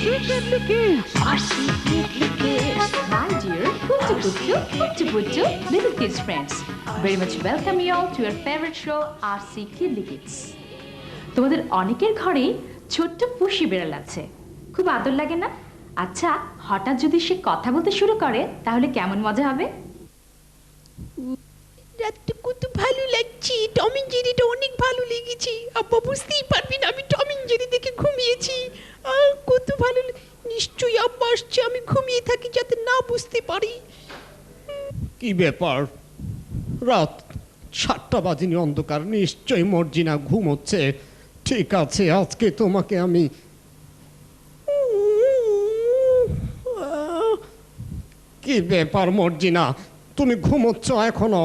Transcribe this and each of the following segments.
My dear Puttu, little kids friends, very much welcome you all to your favorite show, RC Kidly Kids. তোমাদের অনেকের ঘরে ছোট্ট পুষি বিড়াল আছে, খুব আদর লাগে না? আচ্ছা, হঠাৎ যদি সে কথা বলতে শুরু করে তাহলে কেমন মজা হবে? রাতটা কত ভালো লাগছে, টম এন্ড জেরিটা অনেক ভালো লেগেছে। আব্বা বুঝতেই পারবি না আমি টম এন্ড জেরি দেখে ঘুমিয়েছি। কত ভালো, নিশ্চয়ই আব্বা আসছে, আমি ঘুমিয়ে থাকি যাতে না বুঝতে পারি। কি ব্যাপার, রাত 7টা বাজেনি, অন্ধকার, নিশ্চয়ই মর্জিনা ঘুমোচ্ছে। ঠিক আছে, আজকে তোমাকে আমি কি ব্যাপার মর্জিনা, তুমি ঘুমোচ্ছ এখনো?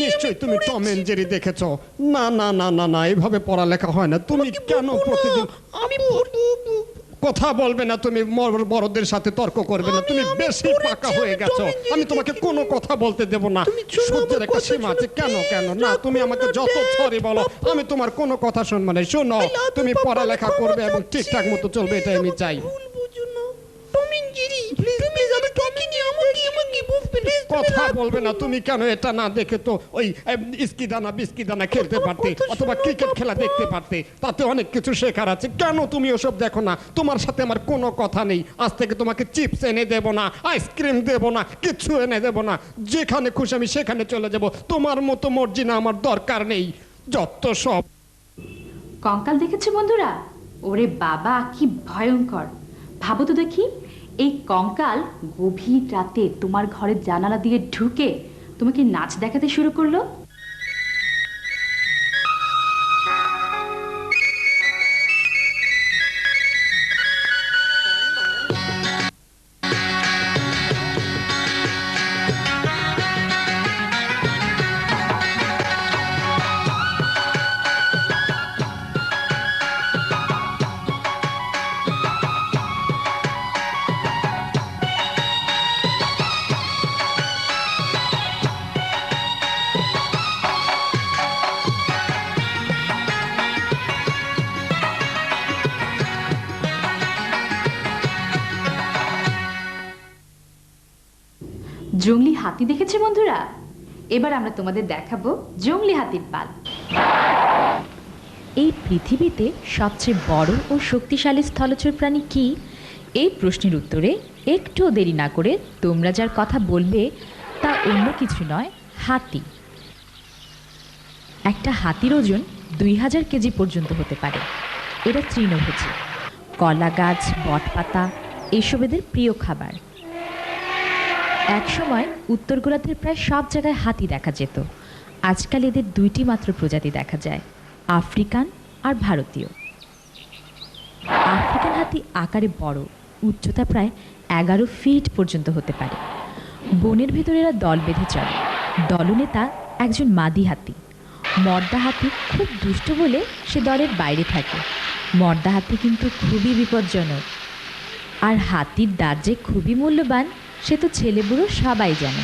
নিশ্চয়ই তুমি টম এন্ড জেরি দেখেছো। না না না না না, এভাবে পড়ালেখা হয় না। তুমি কেন প্রতিদিন আমি কথা বলবে না? তুমি বড়দের সাথে তর্ক করবে না, তুমি বেশি পাকা হয়ে গেছো। আমি তোমাকে কোনো কথা বলতে দেব না, সহ্যের একটা সীমা আছে। কেন কেন না, তুমি আমাকে যত সরি বলো, আমি তোমার কোনো কথা শুনবো না। শোনো, তুমি পড়ালেখা করবে এবং ঠিকঠাক মতো চলবে, এটাই আমি চাই। কথা বলবে না তুমি। কেন? এটা না দেখে তো ওই ইস্কিদানা বিস্কিদানা খেলতে পারতে, অথবা ক্রিকেট খেলা দেখতে পারতে, তাতে অনেক কিছু শেখার আছে। কেন তুমি ওসব দেখো না? তোমার সাথে আমার কোনো কথা নেই। আজ থেকে তোমাকে চিপস এনে দেব না, আইসক্রিম দেব না, কিছু এনে দেব না। যেখানে খুশি আমি সেখানে চলে যাব। তোমার মতো মর্জিনা আমার দরকার নেই। যত সব। কঙ্কাল দেখেছো বন্ধুরা? ওরে বাবা, কি ভয়ঙ্কর! ভাবো তো দেখি, এই কঙ্কাল গভীর রাতে তোমার ঘরের জানালা দিয়ে ঢুকে তোমাকে নাচ দেখাতে শুরু করলো। জংলি হাতি দেখেছে বন্ধুরা? এবার আমরা তোমাদের দেখাবো জংলি হাতির পাল। এই পৃথিবীতে সবচেয়ে বড় ও শক্তিশালী স্থলচর প্রাণী কি? এই প্রশ্নের উত্তরে একটু দেরি না করে তোমরা যার কথা বলবে তা অন্য কিছু নয়, হাতি। একটা হাতির ওজন 2000 কেজি পর্যন্ত হতে পারে। এরা তৃণভোজী, কলা গাছ, বটপাতা এসব এদের প্রিয় খাবার। একসময় উত্তর গোলার্ধের প্রায় সব জায়গায় হাতি দেখা যেত। আজকাল এদের 2টি মাত্র প্রজাতি দেখা যায়, আফ্রিকান আর ভারতীয়। আফ্রিকান হাতি আকারে বড়, উচ্চতা প্রায় 11 ফিট পর্যন্ত হতে পারে। বনের ভেতরে এরা দল বেঁধে চলে। দলনেতা একজন মাদি হাতি। মর্দা হাতি খুব দুষ্ট বলে সে দলের বাইরে থাকে। মর্দা হাতি কিন্তু খুবই বিপজ্জনক। আর হাতির দাঁত যে খুবই মূল্যবান সে তো ছেলে বুড়ো সবাই জানে।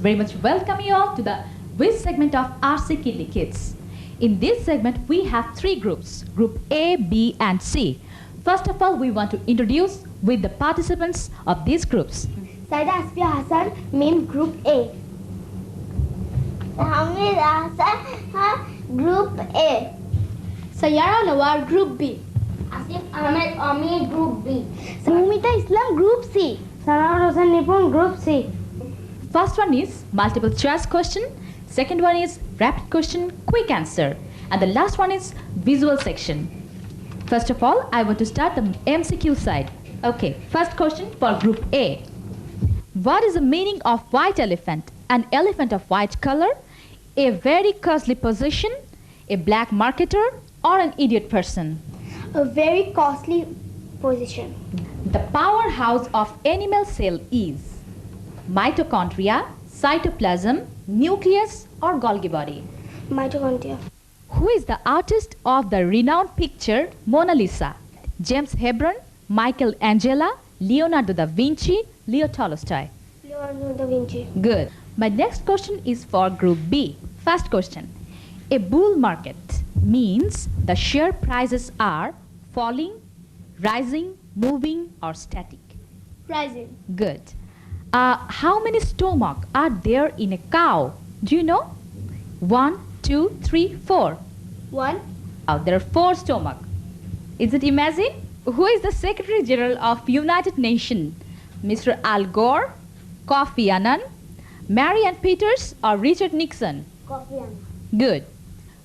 Very much welcome you all to the this segment of RC Kidly Kids. In this segment we have 3 groups, group A, B and C. First of all, we want to introduce with the participants of these groups. Saida Asfia Hassan, main group A. Hamid Hassan, group A. Sayara Nawar, group B. Asif Ahmed Amir, group B. Mumita Islam, group C. Sanawar Hossain Nipun, group C. First one is multiple choice question, second one is rapid question, quick answer, and the last one is visual section. First of all, I want to start the MCQ side. Okay, first question for group A. What is the meaning of white elephant? An elephant of white color, a very costly possession, a black marketer, or an idiot person? A very costly position. The powerhouse of animal cell is mitochondria, cytoplasm, nucleus, or Golgi body. Mitochondria. Who is the artist of the renowned picture Mona Lisa? James Hebron, Michelangelo, Leonardo da Vinci, Leo Tolstoy. Leonardo da Vinci. Good. My next question is for group B. First question. A bull market means the share prices are falling, rising, moving or static? Rising. Good. How many stomach are there in a cow? Do you know? 1, 2, 3, 4. 1. There are 4 stomach. Is it imagine? Who is the Secretary General of United Nations? Mr. Al Gore, Kofi Annan, Marianne Peters, or Richard Nixon? Coffee and Good.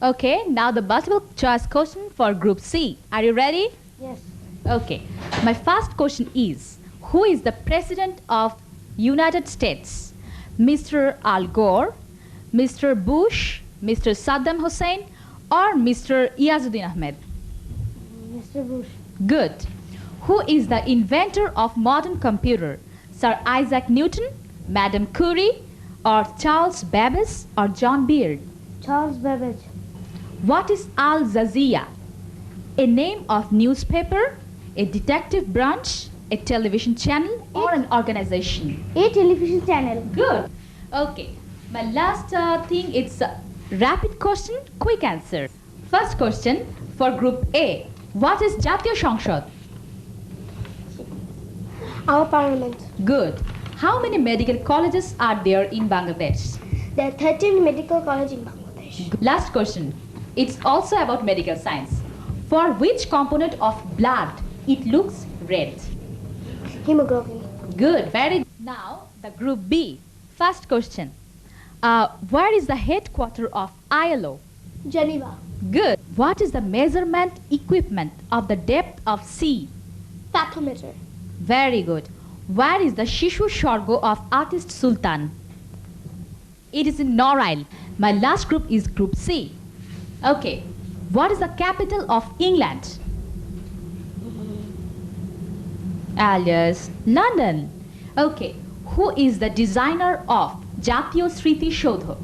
Okay, now the multiple choice question for Group C. Are you ready? yes. Okay. My first question is, who is the President of United States? Mr. Al Gore, Mr. Bush, Mr. Saddam Hussein, or Mr. Iyazuddin Ahmed? Mr. Bush. Good. Who is the inventor of modern computer? Sir Isaac Newton, Madame Curie, or Charles Babbage, or John Beard? Charles Babbage. What is Al Jazeera? A name of newspaper, a detective branch, a television channel, or an organization? A television channel. Good. Okay. My last thing is rapid question, quick answer. First question for Group A. What is Jatiyo সংসদ? Our parliament. Good. How many medical colleges are there in Bangladesh? There are 13 medical colleges in Bangladesh. Last question. It's also about medical science. For which component of blood it looks red? Hemoglobin. Good. Very good. Now the Group B. First question. Where is the headquarters of ILO? Geneva. Good. What is the measurement equipment of the depth of sea? Bathymeter. Very good. Where is the Shishu Sorgo of artist Sultan? It is in Norail. My last group is Group C. Okay. What is the capital of England? Alias, London. Okay. Who is the designer of Jatiyo Sriti Shodho?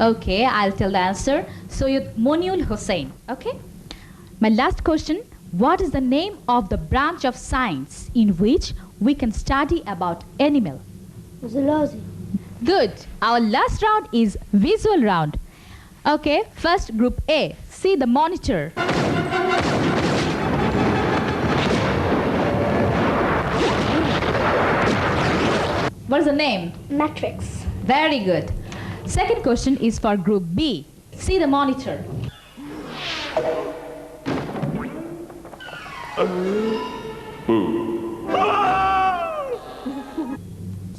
Okay, I'll tell the answer. Soyed Moniul Hussain. Okay. My last question. What is the name of the branch of science in which we can study about animal? Zoology. Good. Our last round is visual round. Okay, first Group A. See the monitor. What is the name? Matrix. Very good. Second question is for Group B. See the monitor.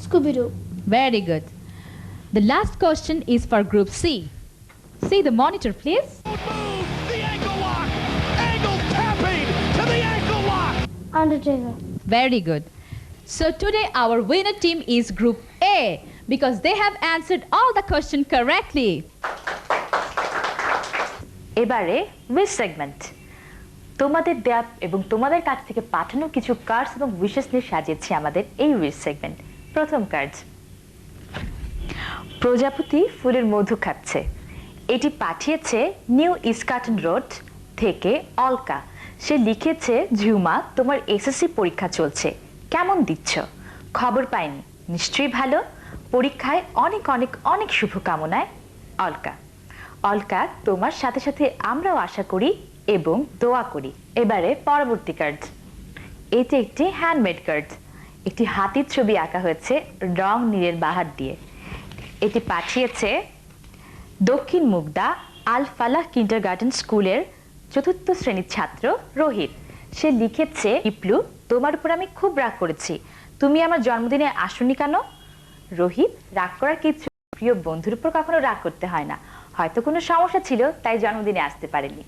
Scooby-Doo. Very good. The last question is for Group C. See the monitor, please. The ankle lock! Angle tapping to the ankle lock! Undertaker. Very good. So today our winner team is Group A because they have answered all the questions correctly. এবারে wish segment তোমাদের দেয়া এবং তোমাদের কাছ থেকে পাঠানো কিছু cards এবং উইশেস নিয়ে সাজিয়েছি আমাদের এই উইশ সেগমেন্ট। প্রথম কার্ড, প্রজাপতি ফুলের মধু খাচ্ছে। এটি পাঠিয়েছে নিউ ইস্কাটন রোড থেকে অলকা। সে লিখেছে, ঝুমা তোমার এসএসসি পরীক্ষা চলছে, কেমন দিচ্ছ? খবর পাইনি, নিশ্চয়ই ভালো। পরীক্ষায় অনেক অনেক অনেক শুভকামনায়, অলকা। অলকা, তোমার সাথে সাথে আমরাও আশা করি এবং দোয়া করি। এবারে পরবর্তী কার্ড, এটি একটি হ্যান্ডমেড কার্ড। একটি হাতির ছবি আঁকা হয়েছে রং নীলের বাহার দিয়ে। এটি পাঠিয়েছে দক্ষিণ মুগদা আল ফালাহ কিন্ডারগার্টেন স্কুলের ৪র্থ শ্রেণীর ছাত্র রোহিত। সে লিখেছে, ইপলু তোমার উপর আমি খুব রাগ করেছি, তুমি আমার জন্মদিনে আসনি কেন? রোহিত, রাগ করার কিছু, প্রিয় বন্ধুর উপর কখনো রাগ করতে হয় না, হয়তো কোনো সমস্যা ছিল তাই জন্মদিনে আসতে পারেনি।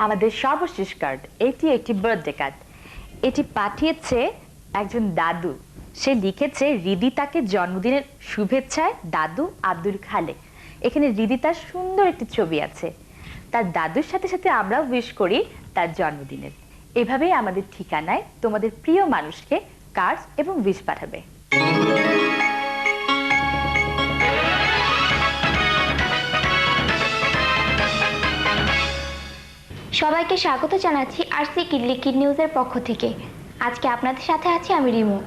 আমাদের সর্বশেষ কার্ড, এটি একটি বার্থডে কার্ড। এটি পাঠিয়েছে একজন দাদু। সে লিখেছে, রিদিতাকে জন্মদিনের শুভেচ্ছায় দাদু আব্দুল খালেক। এখানে রিদিতার সুন্দর একটি ছবি আছে। তার দাদুর সাথে সাথে আমরাও উইশ করি তার জন্মদিনের। এভাবেই আমাদের ঠিকানায় তোমাদের প্রিয় মানুষকে কার্ড এবং উইশ পাঠাবে। সবাইকে স্বাগত জানাচ্ছি আরসি কিড নিউজের পক্ষ থেকে। আজকে আপনাদের সাথে আছি আমি রিমু।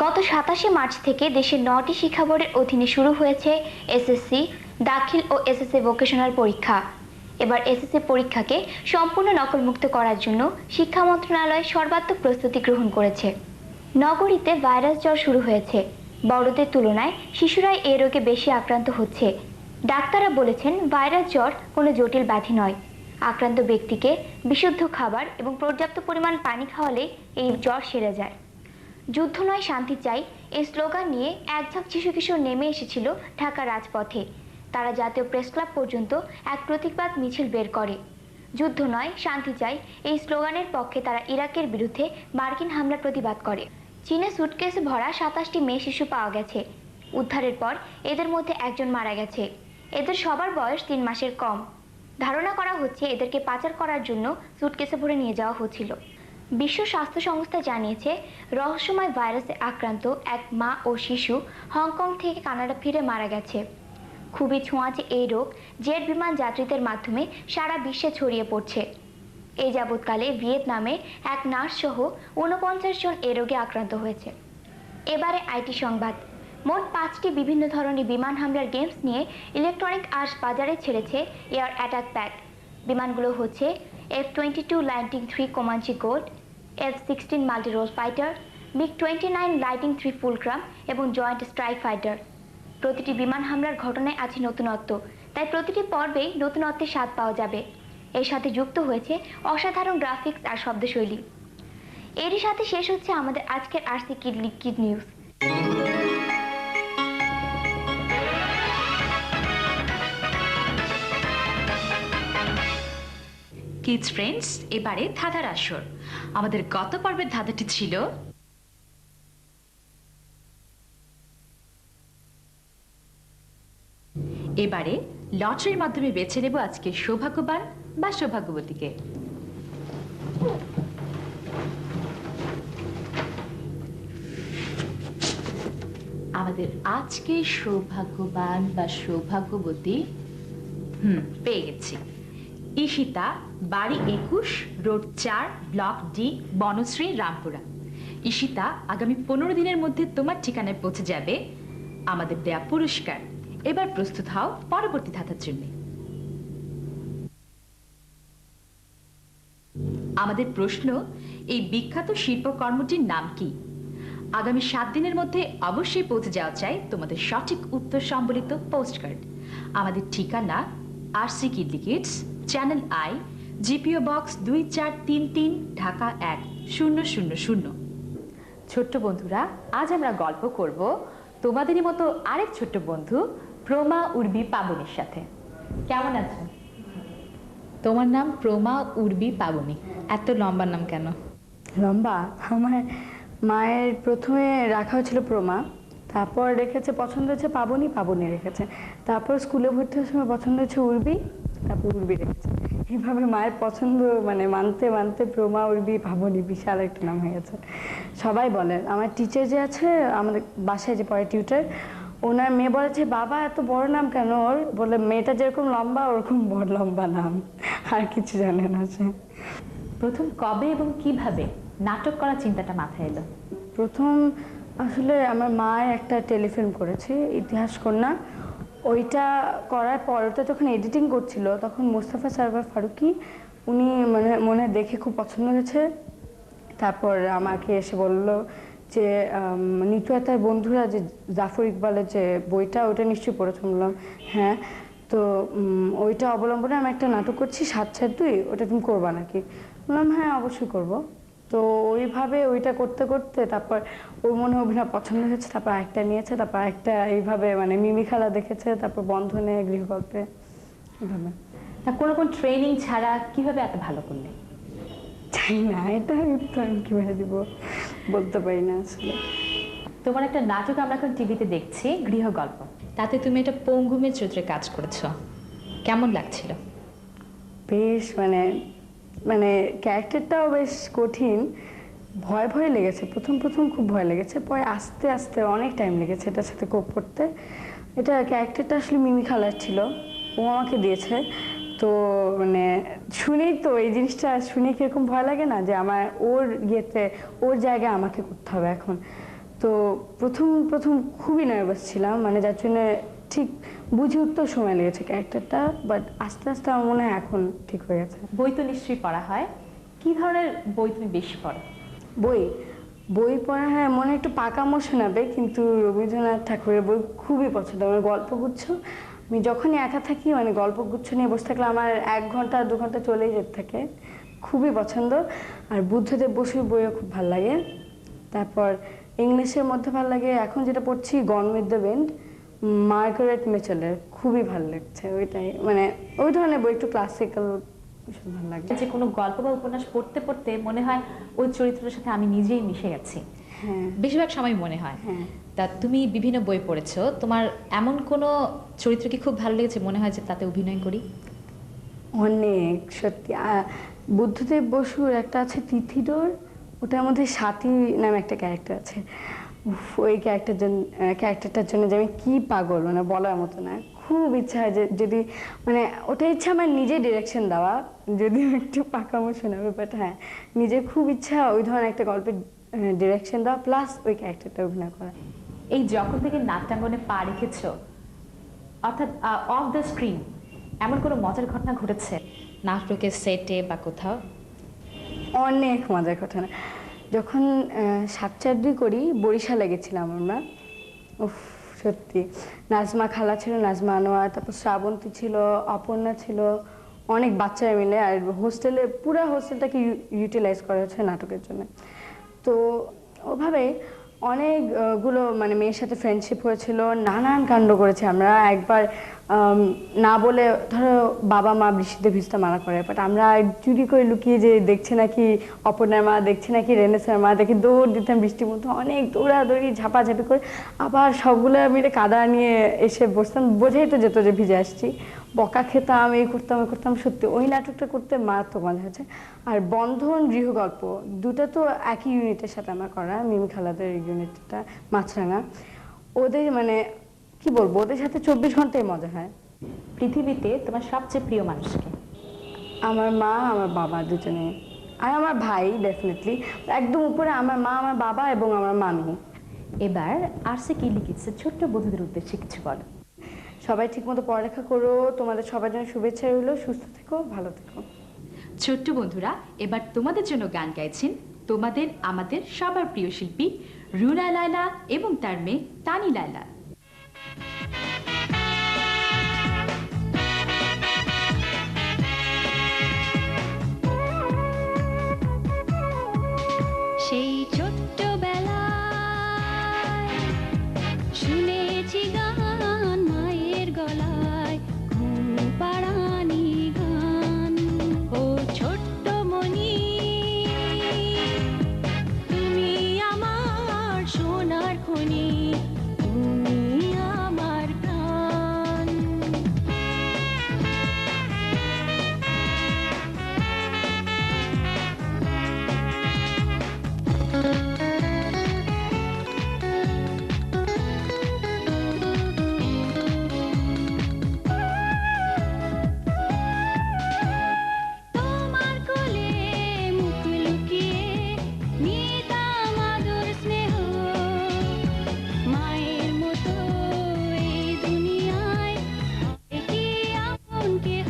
গত ২৭শে মার্চ থেকে দেশের ৯টি শিক্ষা বোর্ডের অধীনে শুরু হয়েছে এসএসসি, দাখিল ও এসএসসি ভোকেশনাল পরীক্ষা। এবার এসএসসি পরীক্ষাকে সম্পূর্ণ নকলমুক্ত করার জন্য শিক্ষা মন্ত্রণালয় সর্বাত্মক প্রস্তুতি গ্রহণ করেছে। নগরীতে ভাইরাস জ্বর শুরু হয়েছে। বড়দের তুলনায় শিশুরাই এই রোগে বেশি আক্রান্ত হচ্ছে। ডাক্তাররা বলেছেন ভাইরাস জ্বর কোনো জটিল ব্যাধি নয়। আক্রান্ত ব্যক্তিকে বিশুদ্ধ খাবার এবং পর্যাপ্ত পরিমাণ পানি খাওয়ালে এই জ্বর সেরে যায়। যুদ্ধ নয় শান্তি চাই এই স্লোগান নিয়ে একঝাঁক শিশু কিশোর নেমে এসেছিল ঢাকা রাজপথে। তারা জাতীয় প্রেস ক্লাব পর্যন্ত এক প্রতিবাদ মিছিল বের করে। যুদ্ধ নয় শান্তি চাই এই স্লোগানের পক্ষে তারা ইরাকের বিরুদ্ধে মার্কিন হামলার প্রতিবাদ করে। চীনে সুটকেসে ভরা 27টি মেয়ে শিশু পাওয়া গেছে। উদ্ধারের পর এদের মধ্যে একজন মারা গেছে। এদের সবার বয়স 3 মাসের কম। ধারণা করা হচ্ছে এদেরকে পাচার করার জন্য সুটকেসে ভরে নিয়ে যাওয়া হচ্ছিল। বিশ্ব স্বাস্থ্য সংস্থা জানিয়েছে রহস্যময় ভাইরাসে আক্রান্ত এক মা ও শিশু হংকং থেকে কানাডা ফিরে মারা গেছে। খুবই ছোঁয়াচে এই রোগ জেট বিমান যাত্রীদের মাধ্যমে সারা বিশ্বে ছড়িয়ে পড়ছে। এই যাবৎকালে ভিয়েতনামে এক নার্স সহ 49 জন এই রোগে আক্রান্ত হয়েছে। এবারে আইটি সংবাদ। মোট 5টি বিভিন্ন ধরনের বিমান হামলার গেমস নিয়ে ইলেকট্রনিক আর্টস বাজারে ছেড়েছে এয়ার অ্যাটাক প্যাক। বিমানগুলো হচ্ছে F-22 lightning 3 Comanche gold, F-16 multi role fighter, MiG-29 lightning 3 Fulcrum এবং জয়েন্ট স্ট্রাইক ফাইটার। প্রতিটি বিমান হামলার ঘটনায় আছে নতুনত্ব, তাই প্রতিটি পর্বেই নতুনত্বের স্বাদ পাওয়া যাবে। এর সাথে যুক্ত হয়েছে অসাধারণ গ্রাফিক্স আর শব্দশৈলী। এরই সাথে শেষ হচ্ছে আমাদের আজকের RC kid news. Kids friends, এবারে ধাঁধার আসর। আমাদের গত পর্বের ধাঁধাটি ছিল এবারে লটারির মাধ্যমে বেছে নেব আজকে সৌভাগ্যবান বা সৌভাগ্যবতীকে। আমাদের আজকে সৌভাগ্যবান বা সৌভাগ্যবতী পেয়ে গেছি। ঈশিতা, বাড়ি 21, road 4, block D, Banasree, Rampura. Ishita, আগামী 15 দিনের মধ্যে তোমার ঠিকানায় পৌঁছে যাবে আমাদের দেয়া পুরস্কার। এবার প্রস্তুত হও পরবর্তী ধাঁধার জন্য। আমাদের প্রশ্ন, এই বিখ্যাত শিল্পকর্মটির নাম কি? আগামী 7 দিনের মধ্যে অবশ্যই পৌঁছে যাওয়া চাই তোমাদের সঠিক উত্তর সম্বলিত পোস্টকার্ড। আমাদের ঠিকানা RC kidly kids, channel I, GPO box 2433, Dhaka 1000। ছোট্ট বন্ধুরা, আজ আমরা গল্প করব তোমাদেরই মতো আরেক ছোট্ট বন্ধু প্রমা উর্বি পাবনির সাথে। কেমন আছো? তোমার নাম প্রমা উর্বি পাবনি, এত লম্বা নাম কেন? লম্বা? আমার মায়ের প্রথমে রাখা হয়েছিল প্রমা, তারপর রেখেছে, পছন্দ হয়েছে পাবনি, পাবনি রেখেছে। তারপর স্কুলে ভর্তি হওয়ার সময় পছন্দ হয়েছে উর্বি, তারপর উর্বি রেখেছে। এইভাবে মায়ের পছন্দ মানে মানতে মানতে প্রমা উর্বি পাবনি বিশাল একটা নাম হয়ে গেছে। সবাই বলে, আমার টিচার যে আছে আমাদের বাসায় যে পড়ে টিউটার, ওনার মেয়ে বলেছে বাবা এত বড় নাম কেন ওর? বলে মেয়েটা যেরকম লম্বা ওরকম বড় লম্বা নাম, আর কিছু জানে না সে। প্রথম কবে এবং কিভাবে নাটক করার চিন্তাটা মাথায় এলো? প্রথম আসলে আমার মায়ের একটা টেলিফিল্ম করেছে, ইতিহাস কন্যা। ওইটা করার পর ওটা যখন এডিটিং করছিল তখন মোস্তফা সারওয়ার ফারুকী উনি মনে দেখে খুব পছন্দ হয়েছে। তারপর আমাকে এসে বলল যে নিতু তার বন্ধুরা যে জাফর ইকবালের যে বইটা, ওটা নিশ্চয়ই পড়েছ? বললাম হ্যাঁ। তো ওইটা অবলম্বনে আমি একটা নাটক করছি 7/2, ওটা তুমি করবা নাকি? বললাম হ্যাঁ অবশ্যই করব। তো ওইভাবে ওইটা করতে করতে তারপর ওর মনে অভিনয় পছন্দ হয়েছে, তারপর একটা নিয়েছে, তারপর একটা এইভাবে মানে মিমি খেলা দেখেছে, তারপর বন্ধনে, গৃহকল্পে, এইভাবে। তা কোনো ট্রেনিং ছাড়া কিভাবে এত ভালো করলে? চাই না, এটা উত্তর আমি কিভাবে দিব বলতে পারি না আসলে। তোমার একটা নাটক আমরা এখন টিভিতে দেখছি, গৃহগল্প। তাতে তুমি একটা পঙ্গু মেয়ে চরিত্রে কাজ করেছো, কেমন লাগছিল? বেশ মানে ক্যারেক্টারটাও বেশ কঠিন, ভয় ভয় লেগেছে। প্রথম খুব ভয় লেগেছে, পরে আস্তে আস্তে অনেক টাইম লেগেছে এটার সাথে কোপ করতে। এটা ক্যারেক্টারটা আসলে মিমি খালার ছিল, ও আমাকে দিয়েছে। তো মানে শুনেই তো এই জিনিসটা শুনে কিরকম ভয় লাগে না, যে আমার ওর ইয়েতে ওর জায়গায় আমাকে করতে হবে এখন। তো প্রথম খুবই নার্ভাস ছিলাম, মানে যার জন্য ঠিক বুঝে উঠতেও সময় লেগেছে ক্যারেক্টারটা, বাট আস্তে আস্তে আমার মনে হয় এখন ঠিক হয়ে গেছে। বই তো নিশ্চয়ই পড়া হয়, কি ধরনের বই তুমি বেশি পড়ো? বই বই পড়া হয় মনে একটু পাকামো শোনাবে, কিন্তু রবীন্দ্রনাথ ঠাকুরের বই খুবই পছন্দ। আমার গল্পগুচ্ছ, আমি যখনই একা থাকি মানে গল্পগুচ্ছ নিয়ে বসে থাকলে আমার 1 ঘন্টা 2 ঘন্টা চলেই যেতে থাকে, খুবই পছন্দ। আর বুদ্ধদেব বসুর বইও খুব ভালো লাগে। তারপর ইংলিশের মধ্যে ভালো লাগে এখন যেটা পড়ছি গন উইথ দ্য উইন্ড, মার্গারেট মিচেলের, খুবই ভালো লাগছে ওইটাই। মানে ওই ধরনের বই একটু ক্লাসিক্যাল ভীষণ ভালো লাগে। যে কোনো গল্প বা উপন্যাস পড়তে পড়তে মনে হয় ওই চরিত্রের সাথে আমি নিজেই মিশে গেছি, হ্যাঁ বেশিরভাগ সময় মনে হয়। হ্যাঁ। তা তুমি বিভিন্ন বই পড়েছো, তোমার এমন কোনো চরিত্র কি খুব ভালো লেগেছে মনে হয় যে তাতে অভিনয় করি? অনেক সত্যি। বুদ্ধদেব বসুর একটা আছে তিথিডোর, ওটার মধ্যে সাথী নামে একটা ক্যারেক্টার আছে। উফ, ওই ক্যারেক্টারটার জন্য যে আমি কি পাগল, মানে বলার মতো না। খুব ইচ্ছা হয় যে যদি মানে ওটা ইচ্ছা আমার নিজে ডিরেকশন দেওয়া, যদিও একটু পাকামো শোনাবে, বাট হ্যাঁ নিজের খুব ইচ্ছা ওই ধরনের একটা গল্পের ডিরেকশন দেওয়া প্লাস ওই ক্যারেক্টারটা অভিনয় করা। এই যখন থেকে নাট্যাঙ্গনে পা রেখেছো, অর্থাৎ অফ দ্য স্ক্রিন, এমন কোনো মজার ঘটনা ঘটেছে নাটকের সেটে বা কোথাও? অনেক মজার ঘটনা। যখন সাতচারদি করি বরিশালে গেছিলাম আমরা, উফ সত্যি নাজমা খালা ছিল, নাজমা আনোয়ার, তারপর শ্রাবন্তী ছিল, অপর্ণা ছিল, অনেক বাচ্চারা মিলে। আর হোস্টেলে পুরো হোস্টেলটাকে ইউটিলাইজ করা হচ্ছে নাটকের জন্য। তো ওভাবে অনেকগুলো মানে মেয়ের সাথে ফ্রেন্ডশিপ হয়েছিল, নানান কাণ্ড করেছি আমরা। একবার না বলে ধরো বাবা মা বৃষ্টিতে ভিজতে মানা করে, বাট আমরা চুরি করে লুকিয়ে যে দেখছে নাকি অপর্ণার মা, দেখছে নাকি রেনেসার মা, দেখে দৌড় দিতাম বৃষ্টির মধ্যে, অনেক দৌড়াদৌড়ি ঝাপাঝাপি করে আবার সবগুলো মিলে কাদা নিয়ে এসে বসতাম, বোঝাই তো যেত যে ভিজে আসছি, বকা খেতাম, এই করতাম। সত্যি ওই নাটকটা করতে মারাত্মক মজা হয়েছে। আর বন্ধন গৃহগল্প দুটো তো একই ইউনিটের সাথে আমার করা, মিমি খালাদের ইউনিটটা মাছরাঙা। ওদের মানে কি বলবো, ওদের সাথে 24 ঘন্টায় মজা হয়। পৃথিবীতে তোমার সবচেয়ে প্রিয় মানুষকে? আমার মা, আমার বাবা দুজনে, আর আমার ভাই ডেফিনেটলি। একদম উপরে আমার মা, আমার বাবা এবং আমার মামি। এবার আরসে কি লিখেছে ছোট্ট বন্ধুদের উদ্দেশ্যে কিছু বলো। সবাই ঠিকমতো পড়ালেখা করো, তোমাদের সবার জন্য শুভেচ্ছা রইলো, সুস্থ থেকো, ভালো থেকো। ছোট্ট বন্ধুরা, এবার তোমাদের জন্য গান গাইছেন তোমাদের আমাদের সবার প্রিয় শিল্পী রুনা লায়লা এবং তার মেয়ে তানি লায়লা। সেই ছোট্টবেলায় শুনেছি গান মায়ের গলায়, ঘুম পাড়ানি গান। ও ছোট্ট মনি, তুমি আমার সোনার খনি, তুমি আমার প্রাণ। তোমার কোলে মুখ লুকিয়ে নিতাম আদর স্নেহ, মায়ের মতো এই দুনিয়ায় কি আপন কেহ।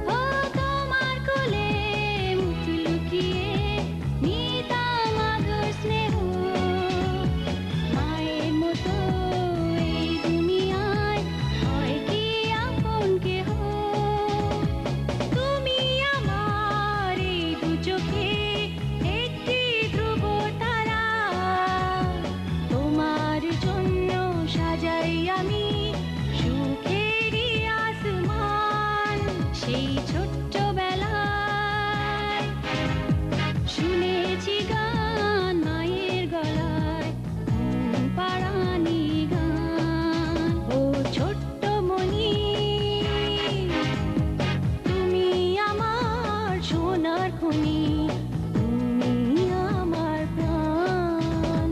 ও তোমার কোলে মুখ লুকিয়ে নিতাম আদর স্নেহ, মায়ের মতো এই দুনিয়ায় হয় কি আপন কেহ। তুমি আমার এই দু চোখে একটি ধ্রুব তারা, তোমার জন্য সাজাই আমি সুখেরই আসমান। সেই ছোট্টবেলায় শুনেছি গান মায়ের গলায়, ঘুম পাড়ানি গান। ও ছোট্ট মনি, তুমি আমার সোনার খনি, তুমি আমার প্রাণ।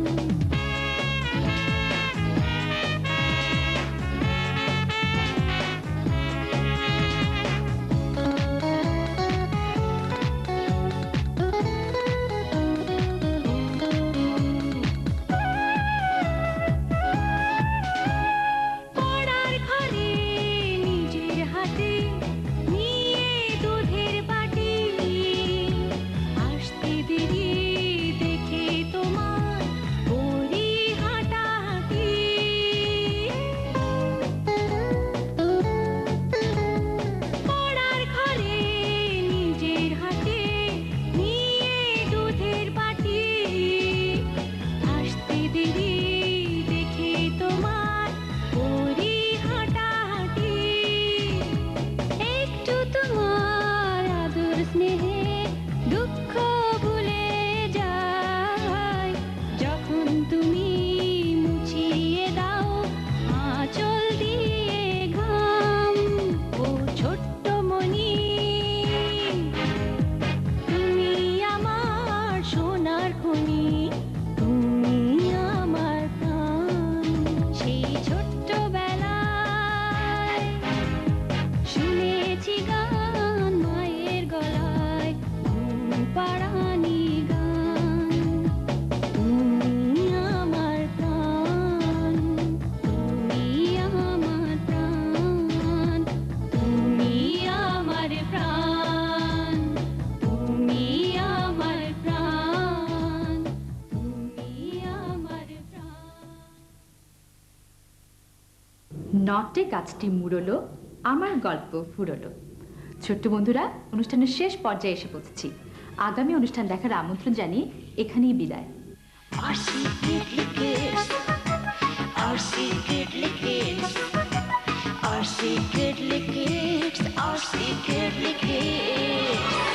স্নেহে দুঃখ ভুলে যায় যখন তুমি মুছিয়ে দাও আঁচল দিয়ে ঘাম ও ছোট্ট মনি তুমি আমার সোনার খনি তুমি আমার প্রাণ সেই ছোট্টবেলায় শুনেছি গান মায়ের গলায় ঘুম পাড়ানি গান তুমি আমার প্রাণ তুমি আমার প্রাণ তুমি আমার প্রাণ তুমি আমার প্রাণ তুমি আমার প্রাণ নটে গাছটি মুড়লো আমার গল্প ফুরলো। ছোট্ট বন্ধুরা, অনুষ্ঠানের শেষ পর্যায়ে এসে পৌঁছেছি। আগামী অনুষ্ঠান দেখার আমন্ত্রণ জানিয়ে এখানেই বিদায়। Our secret kids, our secret kids, our secret kids, our secret kids.